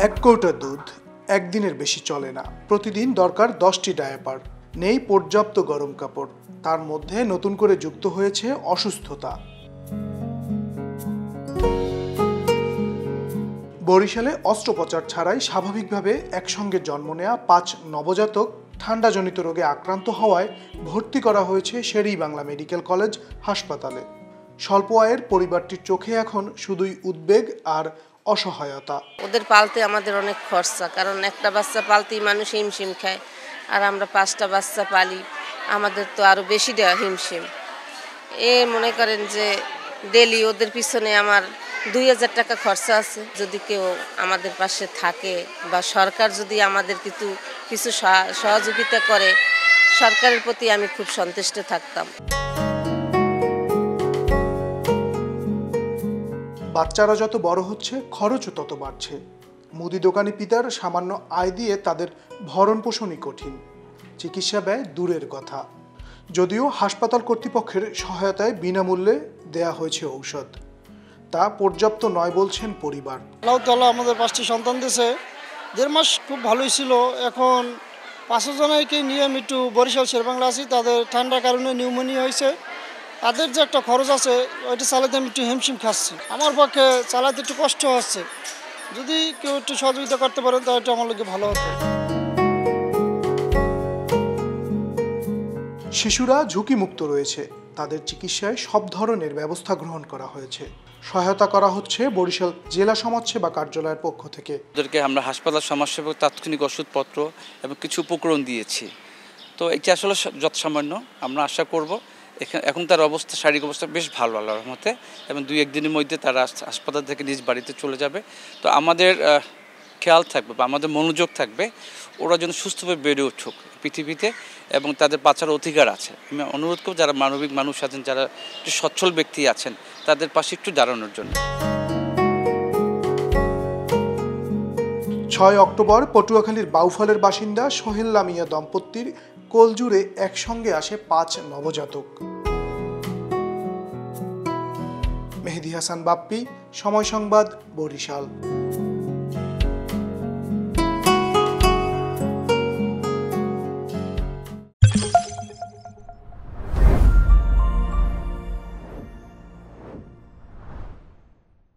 এক কৌটা দুধ একদিনের বেশি চলে না। প্রতিদিন দরকার 10টি ডায়াপার। নেই পর্যাপ্ত গরম কাপড়। তার মধ্যে নতুন করে যুক্ত হয়েছে অসুস্থতা। বরিশালে অস্ত্রোপচার ছাড়াই স্বাভাবিকভাবে একসঙ্গে জন্ম নেওয়া 5 নবজাতক ঠান্ডাজনিত রোগে আক্রান্ত হওয়ায় ভর্তি করা হয়েছে শের-ই-বাংলা মেডিকেল কলেজ হাসপাতালে। স্বল্প আয়ের পরিবারটির চোখে এখন শুধুই উদ্বেগ আর অসহায়তা। ওদের পালতে আমাদের অনেক খরচা, কারণ একটা বাচ্চা পালতেই মানুষ হিমশিম খায়, আর আমরা 5টা বাচ্চা পালি, আমাদের তো আরো বেশি দেওয়া হিমশিম। মনে করেন যে ডেলি ওদের পিছনে আমার 2000 টাকা খরচা আছে। যদি কেউ আমাদের পাশে থাকে বা সরকার যদি আমাদের কিছু সহযোগিতা করে, সরকারের প্রতি আমি খুব সন্তুষ্ট থাকতাম। বাচ্চারা যত বড় হচ্ছে খরচও তত বাড়ছে। মুদি দোকানি পিতার সামান্য আয় দিয়ে তাদের ভরণ পোষণই কঠিন, চিকিৎসা ব্যয় দূরের কথা। যদিও হাসপাতাল কর্তৃপক্ষের সহায়তায় বিনামূল্যে দেয়া হয়েছে ঔষধ, তা পর্যাপ্ত নয় বলছেন পরিবার। আল্লাহ তাআলা আমাদের 5টি সন্তান দিয়েছে। 1.5 মাস খুব ভালোই ছিল। এখন 5 জনকে নিয়ে আমি একটু বরিশাল শের-ই-বাংলা আছি। তাদের ঠান্ডার কারণে নিউমোনিয়া হয়েছে। তাদের যে একটা খরচ আছে ওইটা চালাতে আমি একটু হিমশিম খাচ্ছি। আমার পক্ষে চালাতে একটু কষ্ট হচ্ছে। যদি কেউ একটু সহযোগিতা করতে পারেন তাহলে একটু আমার লোকে ভালো হতো। শিশুরা ঝুঁকিমুক্ত রয়েছে, তাদের চিকিৎসায় সব ধরনের ব্যবস্থা গ্রহণ করা হয়েছে। সহায়তা করা হচ্ছে বরিশাল জেলা সমাজসেবা কার্যালয়ের পক্ষ থেকে। ওদেরকে আমরা হাসপাতাল সমাজসেবা তাৎক্ষণিক ওষুধপত্র এবং কিছু উপকরণ দিয়েছি। তো এটি আসলে যৎসামান্য। আমরা আশা করব এখন তার অবস্থা, শারীরিক অবস্থা বেশ ভালো আল্লাহর রহমতে, এবং 2-1 দিনের মধ্যে তারা হাসপাতাল থেকে নিজ বাড়িতে চলে যাবে। তো আমাদের খেয়াল থাকবে বা আমাদের মনোযোগ থাকবে ওরা যেন সুস্থভাবে বেড়ে উঠুক পৃথিবীতে, এবং তাদের বাঁচার অধিকার আছে। আমি অনুরোধ করব যারা মানবিক মানুষ আছেন, যারা একটু সচ্ছল ব্যক্তি আছেন, তাদের পাশে একটু দাঁড়ানোর জন্য। 6 অক্টোবর পটুয়াখালীর বাউফলের বাসিন্দা সোহেল লামিয়া দম্পতির কোলজুড়ে একসঙ্গে আসে 5 নবজাতক। মেহেদী হাসান বাপ্পি, সময় সংবাদ, বরিশাল।